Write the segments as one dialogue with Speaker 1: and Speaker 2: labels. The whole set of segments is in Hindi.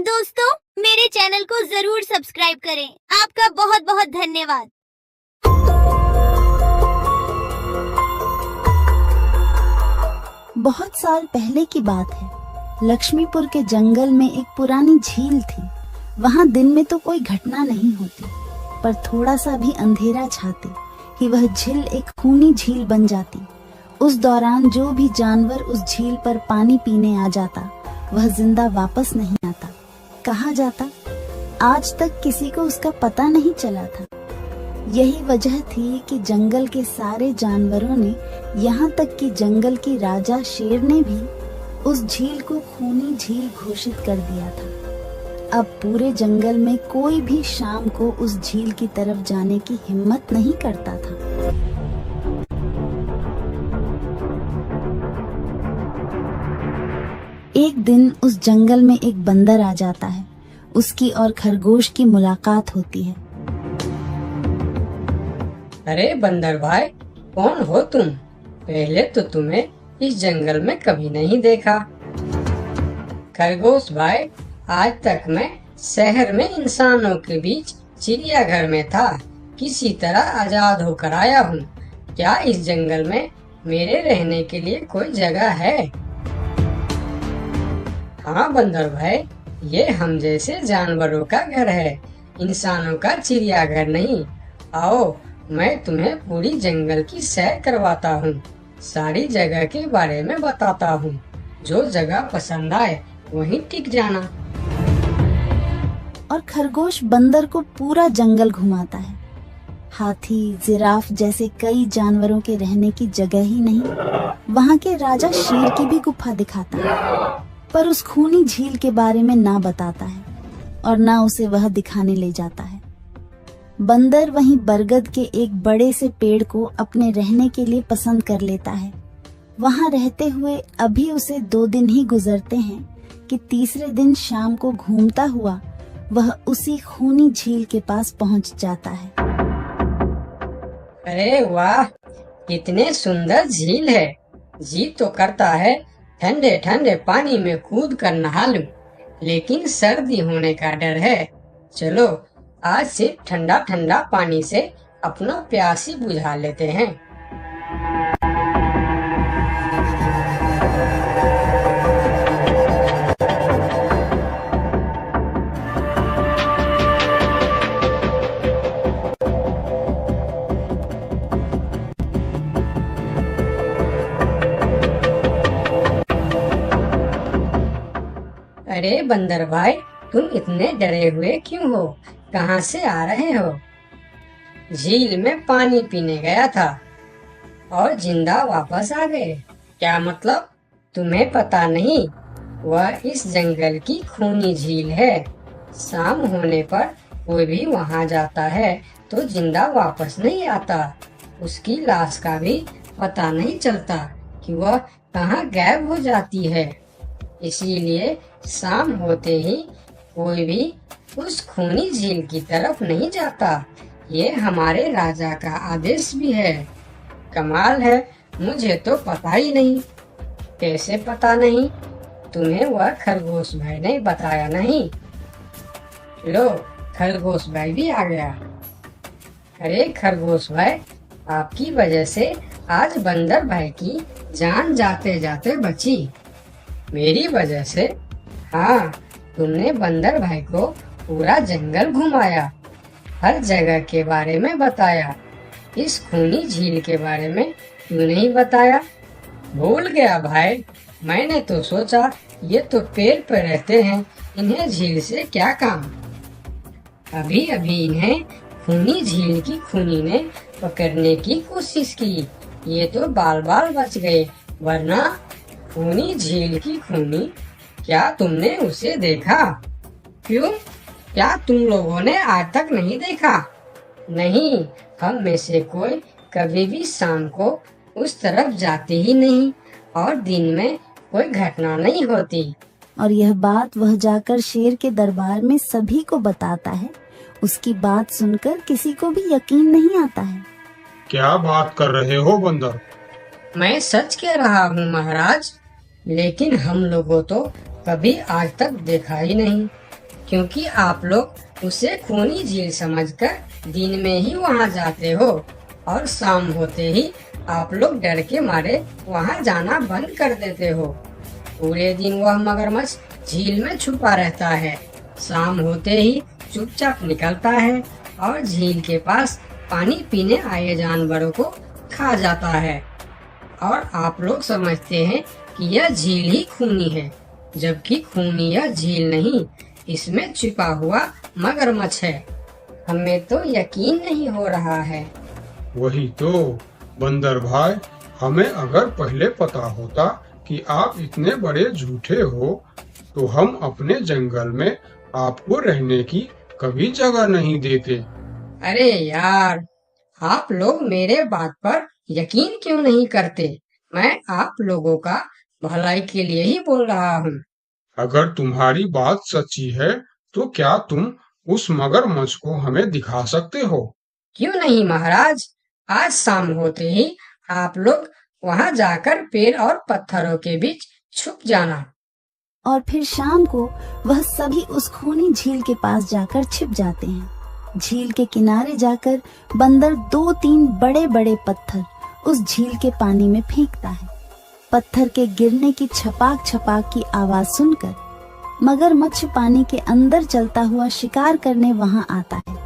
Speaker 1: दोस्तों, मेरे चैनल को जरूर सब्सक्राइब करें। आपका बहुत बहुत धन्यवाद।
Speaker 2: बहुत साल पहले की बात है। लक्ष्मीपुर के जंगल में एक पुरानी झील थी। वहाँ दिन में तो कोई घटना नहीं होती, पर थोड़ा सा भी अंधेरा छाते ही वह झील एक खूनी झील बन जाती। उस दौरान जो भी जानवर उस झील पर पानी पीने आ जाता, वह जिंदा वापस नहीं आता। कहा जाता आज तक किसी को उसका पता नहीं चला था। यही वजह थी कि जंगल के सारे जानवरों ने, यहाँ तक कि जंगल की राजा शेर ने भी उस झील को खूनी झील घोषित कर दिया था। अब पूरे जंगल में कोई भी शाम को उस झील की तरफ जाने की हिम्मत नहीं करता था। एक दिन उस जंगल में एक बंदर आ जाता है। उसकी और खरगोश की मुलाकात होती है।
Speaker 3: अरे बंदर भाई, कौन हो तुम? पहले तो तुम्हें इस जंगल में कभी नहीं देखा। खरगोश भाई, आज तक मैं शहर में इंसानों के बीच चिड़ियाघर में था। किसी तरह आजाद होकर आया हूँ। क्या इस जंगल में मेरे रहने के लिए कोई जगह है? हाँ बंदर भाई, ये हम जैसे जानवरों का घर है, इंसानों का चिड़ियाघर नहीं। आओ, मैं तुम्हें पूरी जंगल की सैर करवाता हूँ। सारी जगह के बारे में बताता हूँ। जो जगह पसंद आए वहीं टिक जाना।
Speaker 2: और खरगोश बंदर को पूरा जंगल घुमाता है। हाथी, जिराफ जैसे कई जानवरों के रहने की जगह ही नहीं। वहाँ के राजा शेर की भी गुफा दिखाता है, पर उस खूनी झील के बारे में ना बताता है और ना उसे वह दिखाने ले जाता है। बंदर वहीं बरगद के एक बड़े से पेड़ को अपने रहने के लिए पसंद कर लेता है। वहाँ रहते हुए अभी उसे 2 दिन ही गुजरते हैं कि तीसरे दिन शाम को घूमता हुआ वह उसी खूनी झील के पास पहुँच जाता है।
Speaker 3: अरे वाह, कितने सुंदर झील है। जी तो करता है ठंडे ठंडे पानी में कूद कर नहा लूं, लेकिन सर्दी होने का डर है। चलो आज सिर्फ ठंडा ठंडा पानी से अपना प्यास ही बुझा लेते हैं। अरे बंदर भाई, तुम इतने डरे हुए क्यों हो? कहाँ से आ रहे हो? झील में पानी पीने गया था और जिंदा वापस आ गए। क्या मतलब? तुम्हें पता नहीं? वह इस जंगल की खूनी झील है। शाम होने पर कोई भी वहाँ जाता है तो जिंदा वापस नहीं आता। उसकी लाश का भी पता नहीं चलता कि वह कहाँ गायब हो जाती है। इसीलिए शाम होते ही कोई भी उस खूनी झील की तरफ नहीं जाता। ये हमारे राजा का आदेश भी है। कमाल है, मुझे तो पता ही नहीं। कैसे पता नहीं? तुम्हें वह खरगोश भाई ने बताया नहीं? लो, खरगोश भाई भी आ गया। अरे खरगोश भाई, आपकी वजह से आज बंदर भाई की जान जाते जाते बची। मेरी वजह से? हाँ, तुमने बंदर भाई को पूरा जंगल घुमाया, हर जगह के बारे में बताया। इस खूनी झील के बारे में क्यों नहीं बताया? भूल गया भाई, मैंने तो सोचा ये तो पेड़ पर रहते हैं, इन्हें झील से क्या काम। अभी अभी इन्हें खूनी झील की खूनी ने पकड़ने की कोशिश की, ये तो बाल बाल बच गए, वरना खूनी झील की खूनी, क्या तुमने उसे देखा? क्यों, क्या तुम लोगों ने आज तक नहीं देखा? नहीं, हम में से कोई कभी भी शाम को उस तरफ जाते ही नहीं और दिन में कोई घटना नहीं होती।
Speaker 2: और यह बात वह जाकर शेर के दरबार में सभी को बताता है। उसकी बात सुनकर किसी को भी यकीन नहीं आता है।
Speaker 4: क्या बात कर रहे हो बंदर?
Speaker 3: मैं सच कह रहा हूँ महाराज, लेकिन हम लोगों तो कभी आज तक देखा ही नहीं। क्योंकि आप लोग उसे खूनी झील समझकर दिन में ही वहाँ जाते हो और शाम होते ही आप लोग डर के मारे वहाँ जाना बंद कर देते हो। पूरे दिन वह मगरमच्छ झील में छुपा रहता है, शाम होते ही चुपचाप निकलता है और झील के पास पानी पीने आए जानवरों को खा जाता है। और आप लोग समझते हैं कि यह झील ही खूनी है, जबकि खूनी यह झील नहीं, इसमें छिपा हुआ मगरमच्छ है। हमें तो यकीन नहीं हो रहा है।
Speaker 4: वही तो बंदर भाई, हमें अगर पहले पता होता कि आप इतने बड़े झूठे हो तो हम अपने जंगल में आपको रहने की कभी जगह नहीं देते।
Speaker 3: अरे यार, आप लोग मेरे बात पर यकीन क्यों नहीं करते? मैं आप लोगों का भलाई के लिए ही बोल रहा हूँ।
Speaker 4: अगर तुम्हारी बात सच्ची है तो क्या तुम उस मगरमच्छ को हमें दिखा सकते हो?
Speaker 3: क्यों नहीं महाराज, आज शाम होते ही आप लोग वहाँ जाकर पेड़ और पत्थरों के बीच छुप जाना।
Speaker 2: और फिर शाम को वह सभी उस खूनी झील के पास जाकर छिप जाते हैं। झील के किनारे जाकर बंदर 2-3 बड़े बड़े पत्थर उस झील के पानी में फेंकता है। पत्थर के गिरने की छपाक छपाक की आवाज सुनकर मगरमच्छ पानी के अंदर चलता हुआ शिकार करने वहां आता है,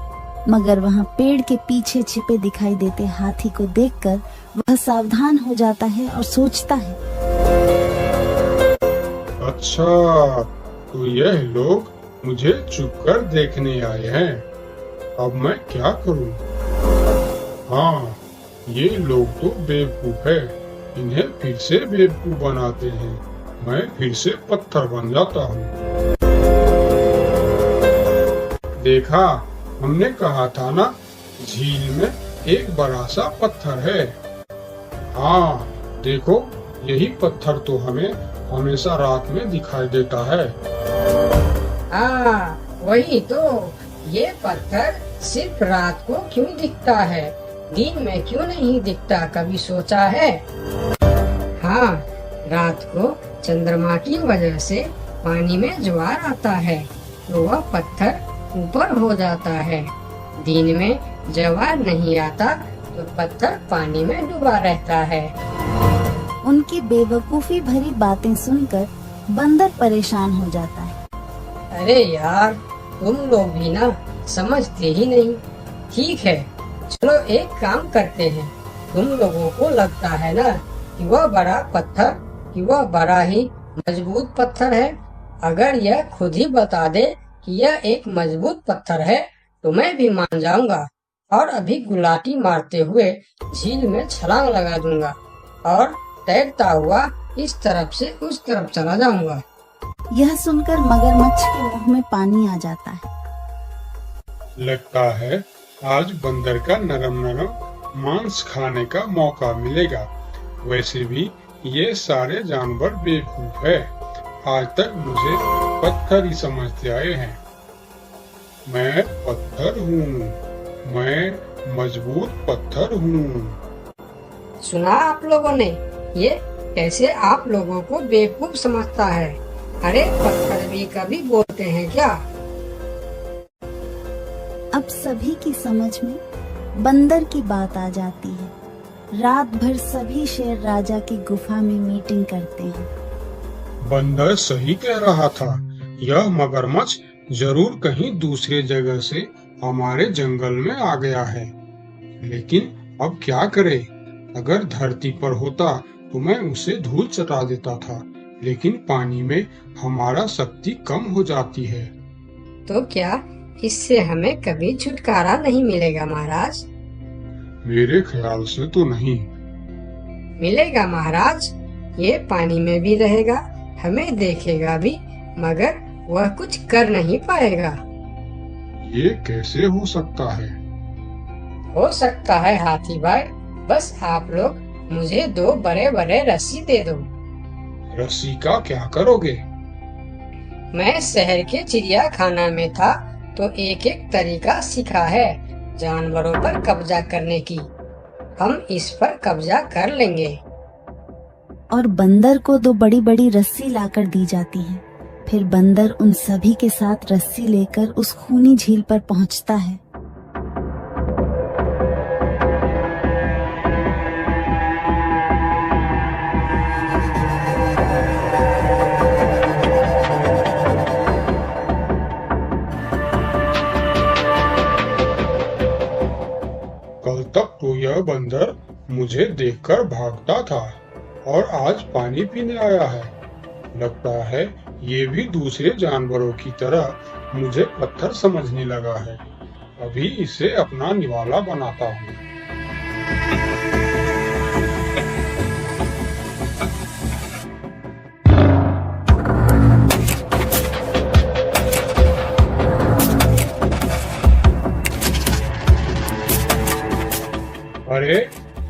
Speaker 2: मगर वहां पेड़ के पीछे छिपे दिखाई देते हाथी को देखकर वह सावधान हो जाता है और सोचता है,
Speaker 4: अच्छा, तो यह लोग मुझे छुपकर देखने आए हैं। अब मैं क्या करूं? हाँ, ये लोग तो बेवकूफ है, इन्हें फिर से बेवकूफ बनाते हैं। मैं फिर से पत्थर बन जाता हूँ। देखा, हमने कहा था ना, झील में एक बड़ा सा पत्थर है। हाँ, देखो, यही पत्थर तो हमें हमेशा रात में दिखाई देता है।
Speaker 3: हाँ, वही तो। ये पत्थर सिर्फ रात को क्यों दिखता है, दिन में क्यों नहीं दिखता, कभी सोचा है? हाँ, रात को चंद्रमा की वजह से पानी में ज्वार आता है तो वह पत्थर ऊपर हो जाता है। दिन में ज्वार नहीं आता तो पत्थर पानी में डूबा रहता है।
Speaker 2: उनकी बेवकूफी भरी बातें सुनकर बंदर परेशान हो जाता है।
Speaker 3: अरे यार, तुम लोग भी ना समझते ही नहीं। ठीक है, चलो एक काम करते हैं। तुम लोगों को लगता है ना कि वह बड़ा ही मजबूत पत्थर है। अगर यह खुद ही बता दे कि यह एक मजबूत पत्थर है तो मैं भी मान जाऊंगा और अभी गुलाटी मारते हुए झील में छलांग लगा दूंगा और तैरता हुआ इस तरफ से उस तरफ चला जाऊंगा।
Speaker 2: यह सुनकर मगरमच्छ के मुंह में पानी आ जाता है।
Speaker 4: लगता है आज बंदर का नरम नरम मांस खाने का मौका मिलेगा। वैसे भी ये सारे जानवर बेवकूफ है, आज तक मुझे पत्थर ही समझते आए हैं। मैं पत्थर हूँ, मैं मजबूत पत्थर हूँ।
Speaker 3: सुना आप लोगों ने, ये कैसे आप लोगों को बेवकूफ समझता है? अरे पत्थर भी कभी बोलते हैं क्या?
Speaker 2: अब सभी की समझ में बंदर की बात आ जाती है। रात भर सभी शेर राजा की गुफा में मीटिंग करते हैं।
Speaker 4: बंदर सही कह रहा था, यह मगरमच्छ जरूर कहीं दूसरे जगह से हमारे जंगल में आ गया है। लेकिन अब क्या करे? अगर धरती पर होता तो मैं उसे धूल चटा देता था, लेकिन पानी में हमारा शक्ति कम हो जाती है।
Speaker 3: तो क्या इससे हमें कभी छुटकारा नहीं मिलेगा महाराज?
Speaker 4: मेरे ख्याल से तो नहीं।
Speaker 3: मिलेगा महाराज, ये पानी में भी रहेगा, हमें देखेगा भी, मगर वह कुछ कर नहीं पाएगा।
Speaker 4: ये कैसे हो सकता है?
Speaker 3: हो सकता है हाथी भाई, बस आप लोग मुझे 2 बड़े बड़े रस्सी दे दो।
Speaker 4: रस्सी का क्या करोगे?
Speaker 3: मैं शहर के चिड़ियाखाना में था तो एक एक तरीका सीखा है जानवरों पर कब्जा करने की। हम इस पर कब्जा कर लेंगे।
Speaker 2: और बंदर को 2 बड़ी बड़ी रस्सी लाकर दी जाती है। फिर बंदर उन सभी के साथ रस्सी लेकर उस खूनी झील पर पहुंचता है।
Speaker 4: कल तक तो यह बंदर मुझे देखकर भागता था और आज पानी पीने आया है। लगता है ये भी दूसरे जानवरों की तरह मुझे पत्थर समझने लगा है। अभी इसे अपना निवाला बनाता हूँ। अरे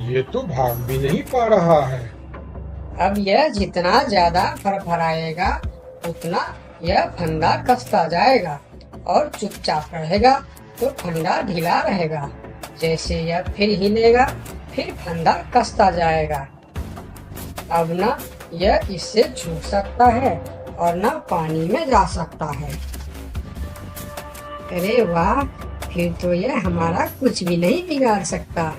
Speaker 4: ये तो भाग भी नहीं पा रहा है।
Speaker 3: अब यह जितना ज्यादा फरफराएगा उतना यह फंदा कसता जाएगा और चुपचाप रहेगा तो फंदा ढीला रहेगा। जैसे यह फिर हिलेगा फिर फंदा कसता जाएगा। अब ना यह इससे छूट सकता है और ना पानी में जा सकता है। अरे वाह, फिर तो यह हमारा कुछ भी नहीं बिगाड़ सकता।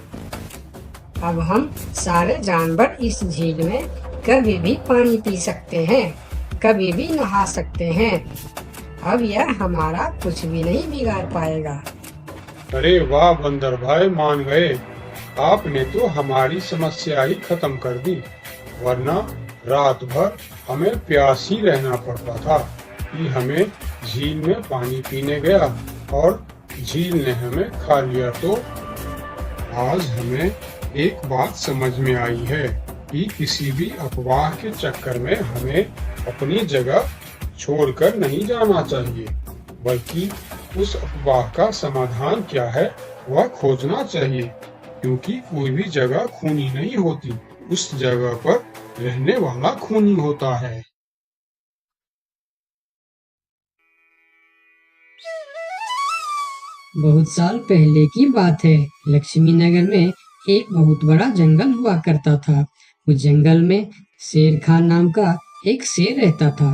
Speaker 3: अब हम सारे जानवर इस झील में कभी भी पानी पी सकते हैं, कभी भी नहा सकते हैं। अब यह हमारा कुछ भी नहीं बिगाड़ पाएगा।
Speaker 4: अरे वाह बंदर भाई, मान गए। आपने तो हमारी समस्या ही खत्म कर दी, वरना रात भर हमें प्यास ही रहना पड़ता था कि हमें झील में पानी पीने गया और झील ने हमें खा लिया। तो आज हमें एक बात समझ में आई है कि किसी भी अफवाह के चक्कर में हमें अपनी जगह छोड़कर नहीं जाना चाहिए, बल्कि उस अफवाह का समाधान क्या है वह खोजना चाहिए। क्योंकि कोई भी जगह खूनी नहीं होती, उस जगह पर रहने वाला खूनी होता है।
Speaker 3: बहुत साल पहले की बात है। लक्ष्मी नगर में एक बहुत बड़ा जंगल हुआ करता था। उस जंगल में शेर खान नाम का एक शेर रहता था।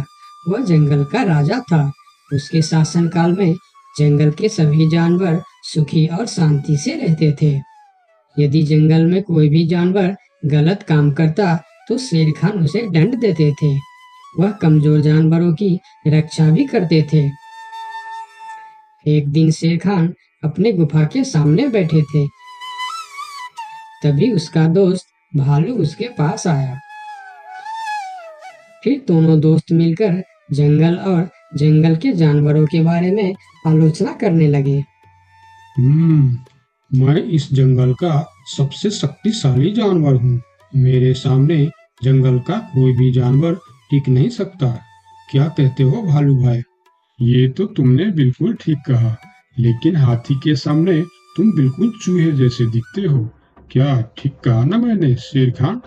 Speaker 3: वह जंगल का राजा था। उसके शासनकाल में जंगल के सभी जानवर सुखी और शांति से रहते थे। यदि जंगल में कोई भी जानवर गलत काम करता तो शेर खान उसे दंड देते थे। वह कमजोर जानवरों की रक्षा भी करते थे। एक दिन शेर खान अपने गुफा के सामने बैठे थे। तभी उसका दोस्त भालू उसके पास आया। फिर दोनों दोस्त मिलकर जंगल और जंगल के जानवरों के बारे में आलोचना करने लगे।
Speaker 4: मैं इस जंगल का सबसे शक्तिशाली जानवर हूँ। मेरे सामने जंगल का कोई भी जानवर टिक नहीं सकता। क्या कहते हो भालू भाई? ये तो तुमने बिल्कुल ठीक कहा, लेकिन हाथी के सामने तुम बिल्कुल चूहे जैसे दिखते हो। क्या ठीक कहा ना मैंने शेर खान?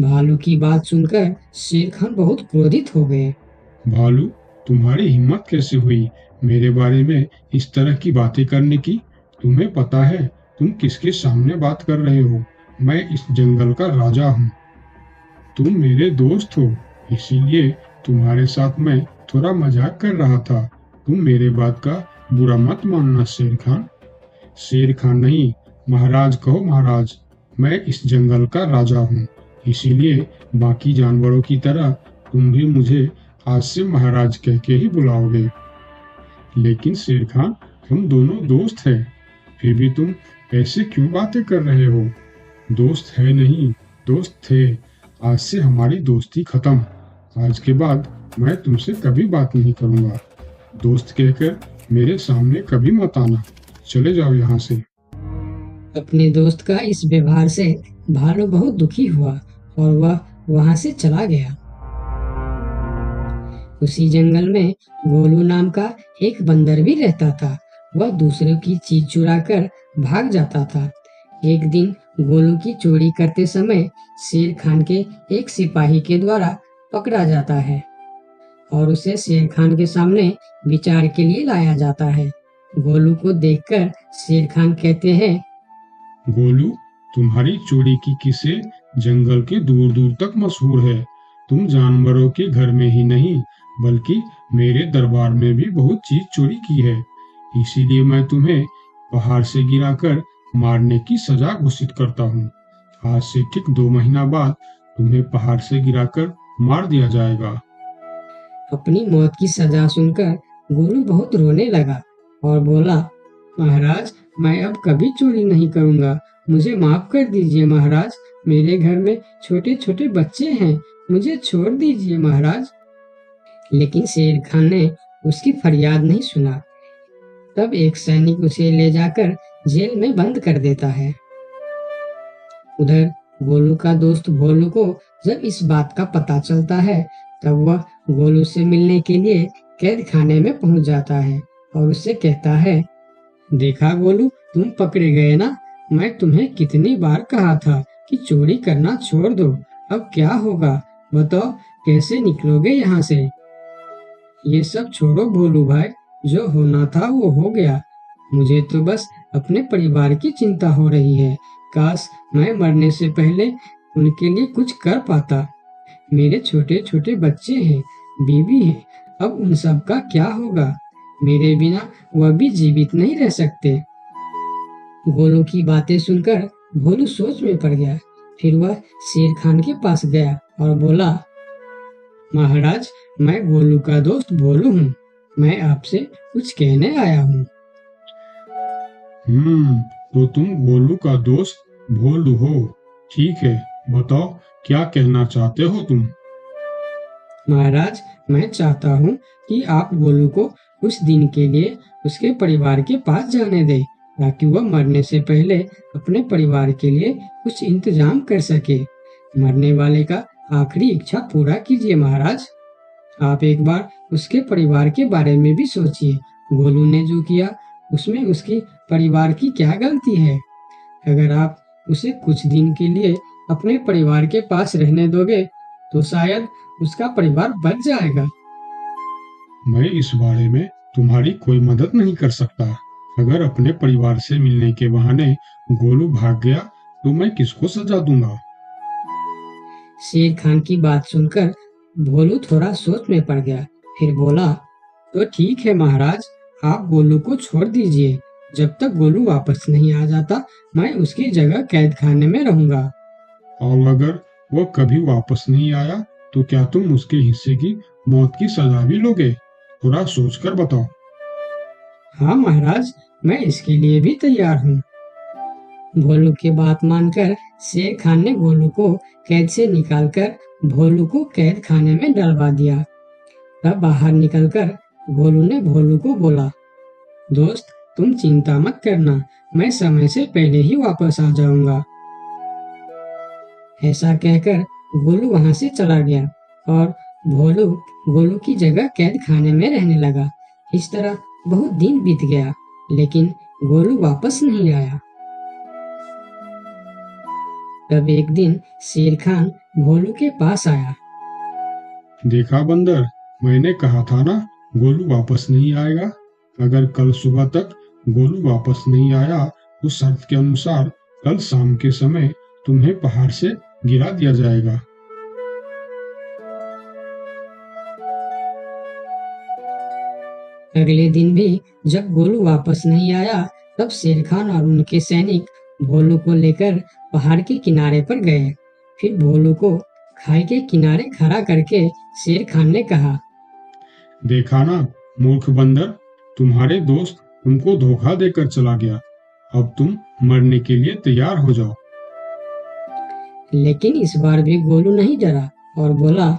Speaker 3: भालू की बात सुनकर शेर खान बहुत क्रोधित हो गए।
Speaker 4: भालू, तुम्हारी हिम्मत कैसे हुई मेरे बारे में इस तरह की बातें करने की? तुम्हें पता है तुम किसके सामने बात कर रहे हो? मैं इस जंगल का राजा हूँ। तुम मेरे दोस्त हो, इसीलिए तुम्हारे साथ मैं थोड़ा मजाक कर रहा था। तुम मेरे बात का बुरा मत मानना शेर खान। शेर खान नहीं, महाराज कहो महाराज। मैं इस जंगल का राजा हूँ, इसीलिए बाकी जानवरों की तरह तुम भी मुझे आज से महाराज कह के ही बुलाओगे। लेकिन शेर खान, हम दोनों दोस्त हैं, फिर भी तुम ऐसे क्यों बातें कर रहे हो? दोस्त है नहीं, दोस्त थे। आज से हमारी दोस्ती खत्म। आज के बाद मैं तुमसे कभी बात नहीं करूंगा। दोस्त कहकर मेरे सामने कभी मत आना। चले जाओ यहाँ से।
Speaker 3: अपने दोस्त का इस व्यवहार से भालू बहुत दुखी हुआ और वह वहां से चला गया। उसी जंगल में गोलू नाम का एक बंदर भी रहता था। वह दूसरों की चीज चुराकर भाग जाता था। एक दिन गोलू की चोरी करते समय शेर खान के एक सिपाही के द्वारा पकड़ा जाता है और उसे शेर खान के सामने विचार के लिए लाया जाता है। गोलू को देखकर शेर खान कहते हैं,
Speaker 4: गोलू, तुम्हारी चोरी की किस्से जंगल के दूर दूर तक मशहूर है। तुम जानवरों के घर में ही नहीं बल्कि मेरे दरबार में भी बहुत चीज चोरी की है। इसीलिए मैं तुम्हें पहाड़ से गिराकर मारने की सजा घोषित करता हूँ। आज से ठीक 2 महीना बाद तुम्हें पहाड़ से गिराकर मार दिया जाएगा।
Speaker 3: अपनी मौत की सजा सुनकर गोलू बहुत रोने लगा और बोला, महाराज, मैं अब कभी चोरी नहीं करूंगा। मुझे माफ कर दीजिए महाराज। मेरे घर में छोटे छोटे बच्चे हैं, मुझे छोड़ दीजिए महाराज। लेकिन शेर खान ने उसकी फरियाद नहीं सुना। तब एक सैनिक उसे ले जाकर जेल में बंद कर देता है। उधर गोलू का दोस्त भोलू को जब इस बात का पता चलता है तब वह गोलू से मिलने के लिए कैद खाने में पहुंच जाता है और उससे कहता है, देखा गोलू, तुम पकड़े गए ना। मैं तुम्हें कितनी बार कहा था कि चोरी करना छोड़ दो। अब क्या होगा बताओ, कैसे निकलोगे यहाँ से? ये सब छोड़ो भोलू भाई, जो होना था वो हो गया। मुझे तो बस अपने परिवार की चिंता हो रही है। काश मैं मरने से पहले उनके लिए कुछ कर पाता। मेरे छोटे छोटे बच्चे हैं, बीवी है, अब उन सब का क्या होगा? मेरे बिना वह भी जीवित नहीं रह सकते। गोलू की बातें सुनकर भोलू सोच में पड़ गया। फिर वह शेर खान के पास गया और बोला, महाराज, मैं गोलू का दोस्त भोलू हूँ। मैं आपसे कुछ कहने आया हूँ।
Speaker 4: तो तुम गोलू का दोस्त भोलू हो। ठीक है, बताओ क्या कहना चाहते हो तुम?
Speaker 3: महाराज, मैं चाहता हूँ कि आप गोलू को कुछ दिन के लिए उसके परिवार के पास जाने दें, ताकि वह मरने से पहले अपने परिवार के लिए कुछ इंतजाम कर सके। मरने वाले का आखिरी इच्छा पूरा कीजिए महाराज। आप एक बार उसके परिवार के बारे में भी सोचिए। गोलू ने जो किया उसमें उसके परिवार की क्या गलती है? अगर आप उसे कुछ दिन के लिए अपने परिवार के पास रहने दोगे तो शायद उसका परिवार बच जाएगा।
Speaker 4: मैं इस बारे में तुम्हारी कोई मदद नहीं कर सकता। अगर अपने परिवार से मिलने के बहाने गोलू भाग गया तो मैं किसको सजा दूंगा?
Speaker 3: शेर खान की बात सुनकर भोलू थोड़ा सोच में पड़ गया। फिर बोला, तो ठीक है महाराज, आप गोलू को छोड़ दीजिए। जब तक गोलू वापस नहीं आ जाता मैं उसकी जगह कैद खाने में रहूंगा।
Speaker 4: और अगर वो कभी वापस नहीं आया तो क्या तुम उसके हिस्से की मौत की सजा भी लोगे? थोड़ा सोचकर बताओ।
Speaker 3: हाँ महाराज, मैं इसके लिए भी तैयार हूँ। भोलू की बात मानकर शेर खान ने गोलू को कैद से निकालकर भोलू को कैद खाने में डलवा दिया। तब बाहर निकलकर गोलू ने भोलू को बोला, दोस्त, तुम चिंता मत करना, मैं समय से पहले ही वापस आ जाऊंगा। ऐसा कहकर गोलू वहां से चला गया और भोलू गोलू की जगह कैद खाने में रहने लगा। इस तरह बहुत दिन बीत गया, लेकिन गोलू वापस नहीं आया। तब एक दिन शेर खान भोलू के पास आया।
Speaker 4: देखा बंदर, मैंने कहा था ना गोलू वापस नहीं आएगा। अगर कल सुबह तक गोलू वापस नहीं आया तो शर्त के अनुसार कल शाम के समय तुम्हें पहाड़ से गिरा दिया जाएगा।
Speaker 3: अगले दिन भी जब गोलू वापस नहीं आया तब शेर खान और उनके सैनिक भोलू को लेकर पहाड़ के किनारे पर गए। फिर भोलू को खाई के किनारे खड़ा करके शेर खान ने कहा,
Speaker 4: देखा ना मूर्ख बंदर, तुम्हारे दोस्त तुमको धोखा देकर चला गया। अब तुम मरने के लिए तैयार हो जाओ।
Speaker 3: लेकिन इस बार भी गोलू नहीं डरा और बोला,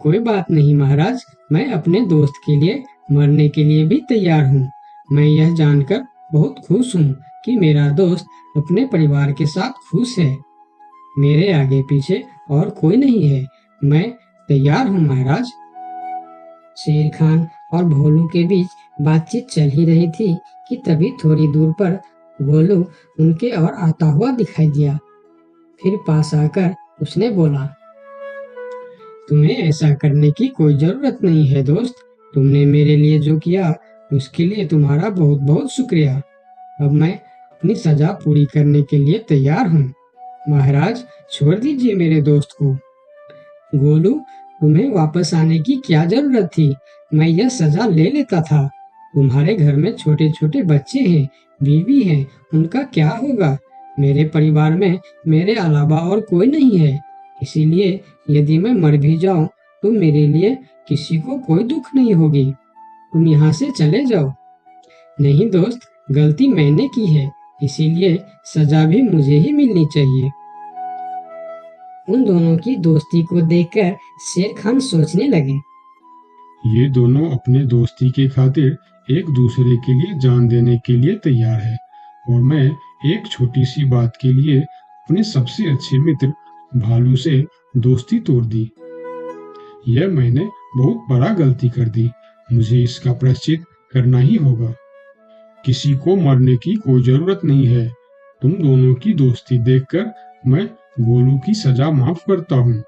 Speaker 3: कोई बात नहीं महाराज, मैं अपने दोस्त के लिए मरने के लिए भी तैयार हूँ। मैं यह जानकर बहुत खुश हूँ कि मेरा दोस्त अपने परिवार के साथ खुश है। मेरे आगे पीछे और कोई नहीं है, मैं तैयार हूँ महाराज। शेर खान और भोलू के बीच बातचीत चल ही रही थी कि तभी थोड़ी दूर पर गोलू उनके और आता हुआ दिखाई दिया। फिर पास आकर उसने बोला, तुम्हें ऐसा करने की कोई जरूरत नहीं है दोस्त। तुमने मेरे लिए जो किया उसके लिए तुम्हारा बहुत बहुत शुक्रिया। अब मैं अपनी सजा पूरी करने के लिए तैयार हूँ। महाराज, छोड़ दीजिए मेरे दोस्त को। गोलू, तुम्हें वापस आने की क्या जरूरत थी? मैं यह सजा ले लेता था। तुम्हारे घर में छोटे छोटे बच्चे हैं, बीवी है, उनका क्या होगा? मेरे परिवार में मेरे अलावा और कोई नहीं है, इसीलिए यदि मैं मर भी जाऊं तो मेरे लिए किसी को कोई दुख नहीं होगी। तुम यहाँ से चले जाओ। नहीं दोस्त, गलती मैंने की है, इसीलिए सजा भी मुझे ही मिलनी चाहिए। उन दोनों की दोस्ती को देखकर शेर खान सोचने लगे।
Speaker 4: ये दोनों अपने दोस्ती के खातिर एक दूसरे के लिए जान देने के लिए तैयार है और मैं एक छोटी सी बात के लिए अपने सबसे अच्छे मित्र भालू से दोस्ती तोड़ दी। यह मैंने बहुत बड़ा गलती कर दी। मुझे इसका प्रायश्चित करना ही होगा। किसी को मरने की कोई जरूरत नहीं है। तुम दोनों की दोस्ती देखकर मैं गोलू की सजा माफ करता हूँ।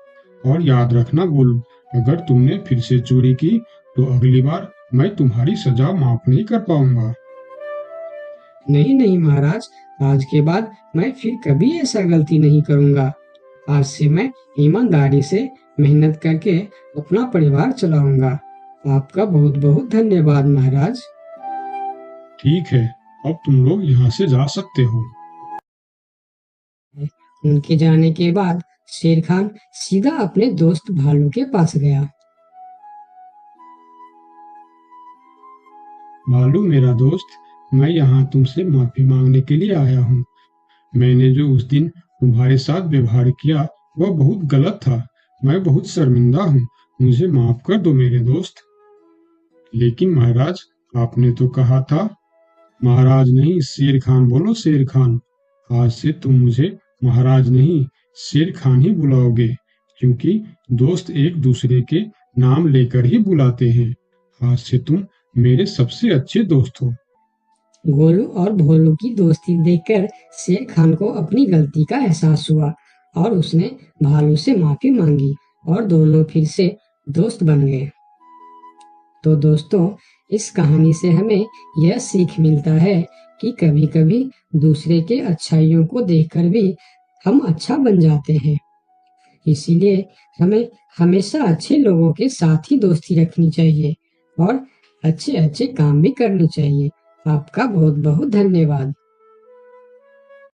Speaker 4: और याद रखना गोलू, अगर तुमने फिर से चोरी की तो अगली बार मैं तुम्हारी सजा माफ नहीं कर पाऊंगा।
Speaker 3: नहीं नहीं महाराज, आज के बाद मैं फिर कभी ऐसा गलती नहीं करूंगा। आज से मैं ईमानदारी से मेहनत करके अपना परिवार चलाऊंगा। आपका बहुत बहुत धन्यवाद महाराज।
Speaker 4: ठीक है, अब तुम लोग यहाँ से जा सकते हो।
Speaker 3: उनके जाने के बाद शेर खान सीधा अपने दोस्त भालू के पास गया।
Speaker 4: भालू मेरा दोस्त, मैं यहाँ तुमसे माफी मांगने के लिए आया हूँ। मैंने जो उस दिन तुम्हारे साथ व्यवहार किया वह बहुत गलत था। मैं बहुत शर्मिंदा हूँ। मुझे माफ कर दो मेरे दोस्त। लेकिन महाराज, आपने तो कहा था। महाराज नहीं, शेर खान बोलो, शेर खान। आज से तुम मुझे महाराज नहीं, शेर खान ही बुलाओगे, क्योंकि दोस्त एक दूसरे के नाम लेकर ही बुलाते हैं। आज से तुम मेरे सबसे अच्छे दोस्त हो।
Speaker 3: गोलू और भोलू की दोस्ती देखकर शेर खान को अपनी गलती का एहसास हुआ और उसने भालू से माफी मांगी और दोनों फिर से दोस्त बन गए। तो दोस्तों, इस कहानी से हमें यह सीख मिलता है कि कभी कभी दूसरे के अच्छाइयों को देखकर भी हम अच्छा बन जाते हैं। इसीलिए हमें हमेशा अच्छे लोगों के साथ ही दोस्ती रखनी चाहिए और अच्छे अच्छे काम भी करने चाहिए। आपका बहुत बहुत धन्यवाद।